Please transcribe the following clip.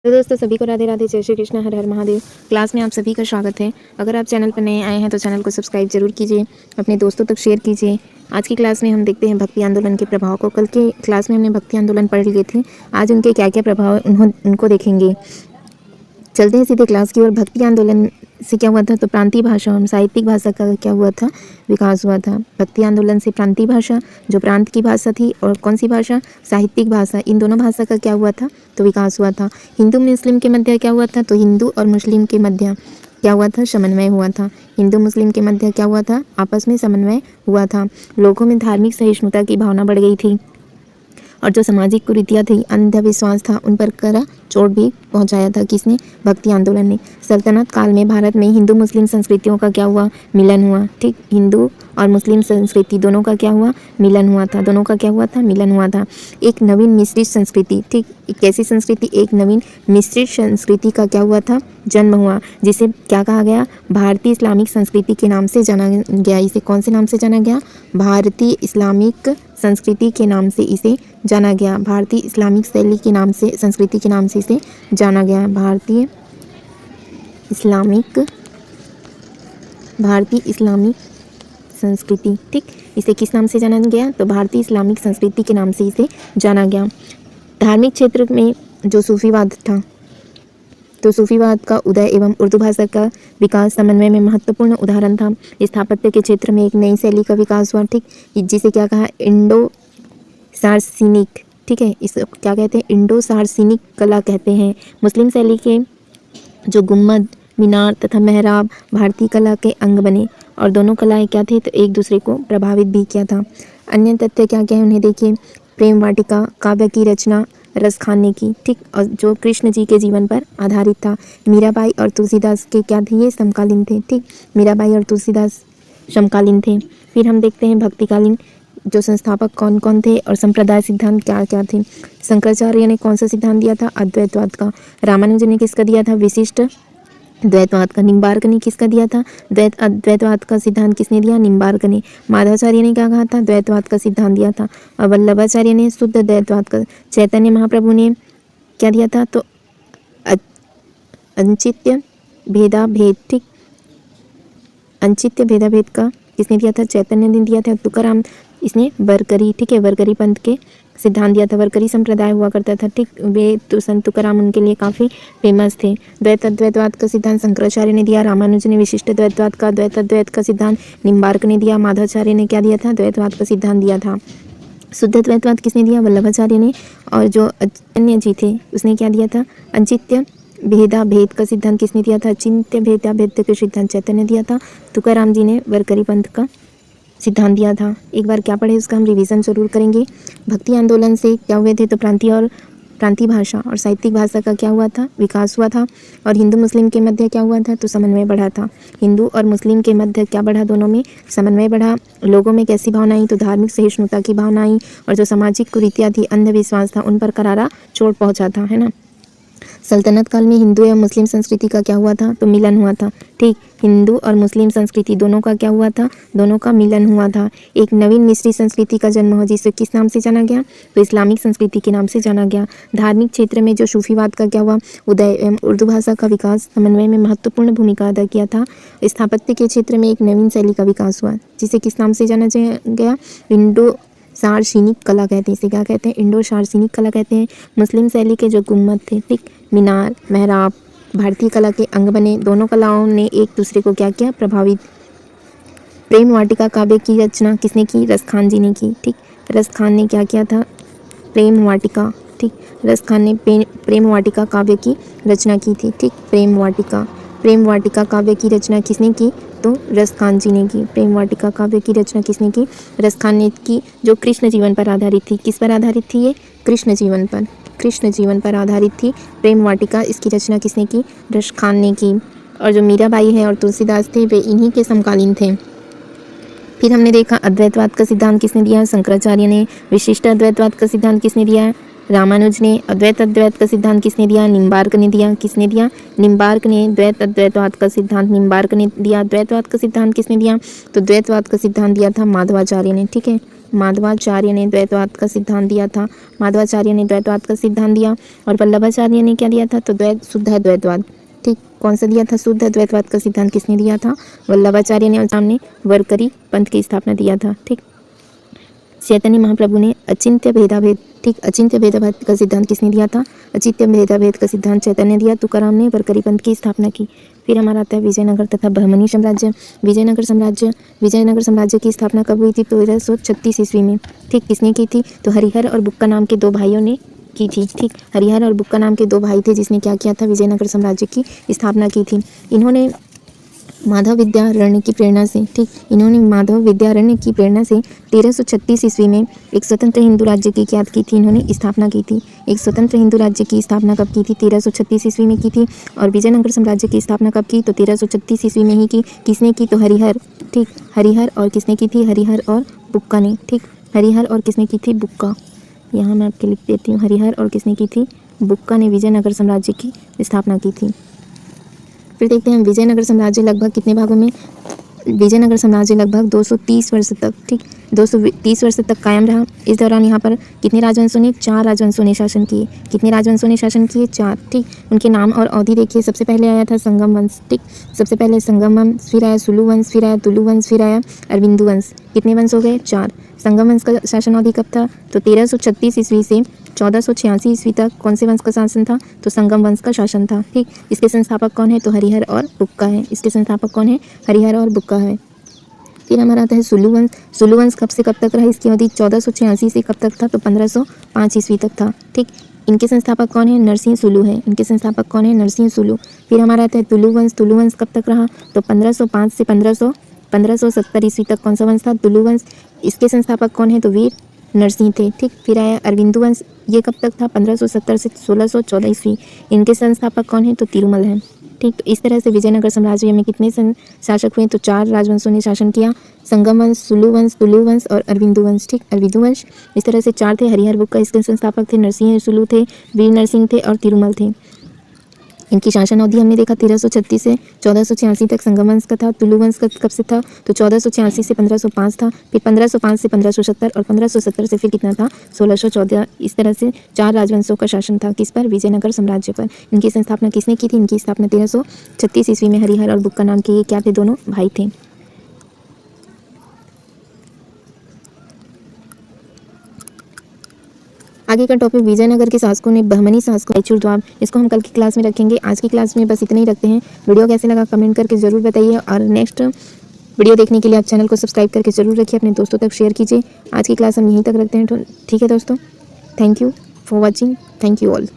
तो दोस्तों सभी को राधे राधे, जय श्री कृष्ण, हर हर महादेव। क्लास में आप सभी का स्वागत है। अगर आप चैनल पर नए आए हैं तो चैनल को सब्सक्राइब जरूर कीजिए, अपने दोस्तों तक शेयर कीजिए। आज की क्लास में हम देखते हैं भक्ति आंदोलन के प्रभाव को। कल के क्लास में हमने भक्ति आंदोलन पढ़ लिए थे, आज उनके क्या क्या प्रभाव उनको देखेंगे। चलते हैं सीधे क्लास की ओर। भक्ति आंदोलन से क्या हुआ था, तो प्रांतीय भाषा और साहित्यिक भाषा का क्या हुआ था, विकास हुआ था। भक्ति आंदोलन से प्रांतीय भाषा, जो प्रांत की भाषा थी, और कौन सी भाषा, साहित्यिक भाषा, इन दोनों भाषा का क्या हुआ था, तो विकास हुआ था। हिंदू मुस्लिम के मध्य क्या हुआ था, तो हिंदू और मुस्लिम के मध्य क्या हुआ था, समन्वय हुआ था। हिंदू मुस्लिम के मध्य क्या हुआ था, आपस में समन्वय हुआ था। लोगों में धार्मिक सहिष्णुता की भावना बढ़ गई थी, और जो सामाजिक कुरीतियाँ थी, अंधविश्वास था, उन पर कड़ा चोट भी पहुंचाया था। किसने, भक्ति आंदोलन ने। सल्तनत काल में भारत में हिंदू मुस्लिम संस्कृतियों का क्या हुआ, मिलन हुआ। ठीक, हिंदू और मुस्लिम संस्कृति दोनों का क्या हुआ, मिलन हुआ था। दोनों का क्या हुआ था, मिलन हुआ था। एक नवीन मिश्रित संस्कृति, ठीक, एक कैसी संस्कृति, एक नवीन मिश्रित संस्कृति का क्या हुआ था, जन्म हुआ, जिसे क्या कहा गया, भारतीय इस्लामिक संस्कृति के नाम से जाना गया। इसे कौन से नाम से जाना गया, भारतीय इस्लामिक संस्कृति के नाम से इसे जाना गया। भारतीय इस्लामिक शैली के नाम से, संस्कृति के नाम से इसे जाना गया। भारतीय इस्लामिक संस्कृति, ठीक, इसे किस नाम से जाना गया, तो भारतीय इस्लामिक संस्कृति के नाम से इसे जाना गया। धार्मिक क्षेत्र में जो सूफीवाद था, तो सूफीवाद का उदय एवं उर्दू भाषा का विकास समन्वय में महत्वपूर्ण उदाहरण था। स्थापत्य के क्षेत्र में एक नई शैली का विकास हुआ, ठीक, जिसे क्या कहा, इंडो सार्सिनिक, ठीक है, इस क्या कहते हैं, इंडो सार्सिनिक कला कहते हैं। मुस्लिम शैली के जो गुम्बद, मीनार तथा मेहराब भारतीय कला के अंग बने, और दोनों कलाएं क्या थी, तो एक दूसरे को प्रभावित भी किया था। अन्य तथ्य क्या क्या है उन्हें देखिए। प्रेम वाटिका काव्य की रचना रस खाने की, ठीक, और जो कृष्ण जी के जीवन पर आधारित था। मीराबाई और तुलसीदास के क्या थे, ये समकालीन थे। ठीक, मीराबाई और तुलसीदास समकालीन थे। फिर हम देखते हैं भक्तिकालीन जो संस्थापक कौन कौन थे, और संप्रदाय सिद्धांत क्या क्या थे। शंकराचार्य ने कौन सा सिद्धांत दिया था, अद्वैतवाद का। रामानुजन ने किसका दिया था, विशिष्ट द्वैतवाद का। निम्बार्क ने किसका दिया था, अद्वैतवाद का सिद्धांत किसने दिया, निम्बार्क ने। माधवाचार्य ने क्या कहा था, द्वैतवाद का सिद्धांत दिया था। और वल्लभाचार्य ने शुद्ध द्वैतवाद का। चैतन्य महाप्रभु ने क्या दिया था, तो अंचित्य भेदाभेद, ठीक, अंचित्य भेदाभेद का किसने दिया था, चैतन्य ने दिया था। तुकाराम, इसने वरकरी, ठीक है, वरकरी पंथ के सिद्धांत दिया था। वरकरी संप्रदाय हुआ करता था, ठीक, वे तो संत तुकाराम उनके लिए काफ़ी फेमस थे। द्वैतवाद का सिद्धांत शंकराचार्य ने दिया। रामानुजन ने विशिष्ट द्वैतवाद का, द्वैत का सिद्धांत निम्बार्क ने दिया। माधवाचार्य ने क्या दिया था, द्वैतवाद का सिद्धांत दिया था। शुद्ध द्वैतवाद किसने दिया, वल्लभाचार्य ने। और जो अन्य जी थे उसने क्या दिया था, अंचित्य भेदाभेद का सिद्धांत किसने दिया था, चिंत्य भेदाभेद का सिद्धांत चैतन्य दिया था। तुकाराम जी ने वरकरी पंथ का सिद्धांत दिया था। एक बार क्या पढ़े उसका हम रिवीजन जरूर करेंगे। भक्ति आंदोलन से क्या हुए थे, तो प्रांतीय भाषा और साहित्यिक भाषा का क्या हुआ था, विकास हुआ था। और हिंदू मुस्लिम के मध्य क्या हुआ था, तो समन्वय बढ़ा था। हिंदू और मुस्लिम के मध्य क्या बढ़ा, दोनों में समन्वय बढ़ा। लोगों में कैसी भावना आई, तो धार्मिक सहिष्णुता की भावना आई। और जो सामाजिक कुरीतियाँ थी, अंधविश्वास था, उन पर करारा चोट पहुँचा था, है ना। सल्तनत काल में हिंदू एवं मुस्लिम संस्कृति का क्या हुआ था, तो मिलन हुआ था। ठीक, हिंदू और मुस्लिम संस्कृति दोनों का क्या हुआ था, दोनों का मिलन हुआ था। एक नवीन मिश्रित संस्कृति का जन्म हुआ, जिसे किस नाम से जाना गया, तो इस्लामिक संस्कृति के नाम से जाना गया। धार्मिक क्षेत्र में जो सूफीवाद का क्या हुआ, उदय एवं उर्दू भाषा का विकास समन्वय में महत्वपूर्ण भूमिका अदा किया था। स्थापत्य के क्षेत्र में एक नवीन शैली का विकास हुआ, जिसे किस नाम से जाना गया, इंडो सार्सिनिक कला कहते हैं। इसे क्या कहते हैं, इंडो सार्सिनिक कला कहते हैं। मुस्लिम शैली के जो गुम्बद थे, ठीक, मीनार, मेहराब भारतीय कला के अंग बने। दोनों कलाओं ने एक दूसरे को क्या किया, प्रभावित। प्रेम वाटिका काव्य की रचना किसने की, रस खान जी ने की। ठीक, रस खान ने क्या किया था, प्रेम वाटिका, ठीक, रस खान ने प्रेम वाटिका काव्य की रचना की थी। ठीक, प्रेम वाटिका काव्य की रचना किसने की, तो रस खान जी ने की। प्रेम वाटिका काव्य की रचना किसने की, रस खान ने की, जो कृष्ण जीवन पर आधारित थी। किस पर आधारित थी ये, कृष्ण जीवन पर आधारित थी। प्रेम वाटिका, इसकी रचना किसने की, रस खान ने की। और जो मीराबाई है और तुलसीदास थे, वे इन्हीं के समकालीन थे। फिर हमने देखा अद्वैतवाद का सिद्धांत किसने दिया, शंकराचार्य ने। विशिष्ट अद्वैतवाद का सिद्धांत किसने दिया, रामानुज ने। अद्वैत का सिद्धांत किसने दिया, निम्बार्क ने दिया। किसने दिया, निम्बार्क ने। अद्वैतवाद का सिद्धांत निम्बार्क ने दिया। द्वैतवाद का सिद्धांत किसने दिया, तो द्वैतवाद का सिद्धांत दिया था माधवाचार्य ने। ठीक है, माधवाचार्य ने द्वैतवाद का सिद्धांत दिया था। माधवाचार्य ने द्वैतवाद का सिद्धांत दिया। और वल्लभाचार्य ने क्या दिया था? तो शुद्ध द्वैतवाद। ठीक, कौन सा दिया था? शुद्ध द्वैतवाद का सिद्धांत किसने दिया था? वल्लभाचार्य ने। और सामने वरकरी पंथ की स्थापना दिया था। ठीक, चैतन्य महाप्रभु ने अचिंत्य भेदाभेद, ठीक, अचिंत्य भेदाभेद का सिद्धांत किसने दिया था? अचिंत्य भेदाभेद का सिद्धांत चैतन्य दिया। तुकाराम ने वरकरी पंथ की स्थापना की। फिर हमारा आता है विजयनगर तथा बहमनी साम्राज्य। विजयनगर साम्राज्य की स्थापना कब हुई थी? 1336 ईस्वी में। ठीक, किसने की थी? तो हरिहर और बुक्का नाम के दो भाइयों ने की थी। ठीक, हरिहर और बुक्का नाम के दो भाई थे जिसने क्या किया था? विजयनगर साम्राज्य की स्थापना की थी। इन्होंने माधव विद्यारण्य की प्रेरणा से, ठीक, इन्होंने माधव विद्यारण्य की प्रेरणा से 1336 ईस्वी में एक स्वतंत्र हिंदू राज्य की क्या की थी? इन्होंने स्थापना की थी। एक स्वतंत्र हिंदू राज्य की स्थापना कब की थी? 1336 ईस्वी में की थी। और विजयनगर साम्राज्य की स्थापना कब की? तो 1336 ईस्वी में ही की। किसने की? तो हरिहर। ठीक, हरिहर और किसने की थी? हरिहर और बुक्का ने। ठीक, हरिहर और किसने की थी? बुक्का। यहाँ मैं आपके लिख देती हूँ, हरिहर और किसने की थी? बुक्का ने विजयनगर साम्राज्य की स्थापना की थी। फिर देखते हैं विजयनगर साम्राज्य लगभग कितने भागों में? विजयनगर साम्राज्य लगभग 230 वर्ष तक, ठीक, 230 वर्ष तक कायम रहा। इस दौरान यहाँ पर कितने राजवंशों ने? 4 राजवंशों ने शासन किए। कितने राजवंशों ने शासन किए? 4। ठीक, उनके नाम और अवधि देखिए। सबसे पहले आया था संगम वंश। ठीक, सबसे पहले संगम वंश, फिर आया सुलु वंश, फिर आया तुलु वंश, फिर आया अरविंदु वंश। कितने वंश हो गए? 4। संगम वंश का शासन अवधि कब था? तो 1336 ईस्वी से 1486 ईस्वी तक कौन से वंश का शासन था? तो संगम वंश का शासन था। ठीक, इसके संस्थापक कौन है? तो हरिहर और बुक्का है। इसके संस्थापक कौन है? हरिहर और बुक्का है। फिर हमारा आता है सुलु वंश। सुलु वंश कब से कब तक रहा? इसकी अवधि 1486 से कब तक था? तो 1505 ईस्वी तक था। ठीक, इनके संस्थापक कौन है? नरसिंह सुलु है। इनके संस्थापक कौन है? नरसिंह सुलु। फिर हमारा आता है तुलु वंश। तुलु वंश कब तक रहा? तो 1505 से 1570 ईस्वी तक कौन सा वंश था? तुलु वंश। इसके संस्थापक कौन है? तो वीर नरसिंह थे। ठीक, फिर आया अरविंदु वंश। ये कब तक था? 1570 से 1614 ईस्वी। इनके संस्थापक कौन है? तो तिरुमल हैं। ठीक, तो इस तरह से विजयनगर साम्राज्य में कितने शासक हुए? तो 4 राजवंशों ने शासन किया। संगम वंश, सुलु वंश, तुलु वंश और अरविंदु वंश। ठीक, अरविंदु वंश इस तरह से 4 थे। हरिहर बुक्का इसके संस्थापक थे। नरसिंह सुलु थे, वीर नरसिंह थे और तिरुमल थे। इनकी शासन अवधि हमने देखा 1336 से 1486 तक संगम वंश का था। तुलु वंश कब से था? तो 1486 से 1505 था। फिर 1505 से 1570 और 1570 से फिर कितना था? 1614। इस तरह से 4 राजवंशों का शासन था। किस पर? विजयनगर साम्राज्य पर। इनकी स्थापना किसने की थी? इनकी स्थापना 1336 ईस्वी में हरिहर और बुक्का नाम के ये क्या थे? दोनों भाई थे। आगे का टॉपिक विजयनगर के शासकों ने बहमनी शासकों रायचूर द्वार, इसको हम कल की क्लास में रखेंगे। आज की क्लास में बस इतना ही रखते हैं। वीडियो कैसे लगा कमेंट करके ज़रूर बताइए और नेक्स्ट वीडियो देखने के लिए आप चैनल को सब्सक्राइब करके ज़रूर रखिए, अपने दोस्तों तक शेयर कीजिए। आज की क्लास हम यहीं तक रखते हैं। ठीक है दोस्तों, thank you for watching. Thank you all.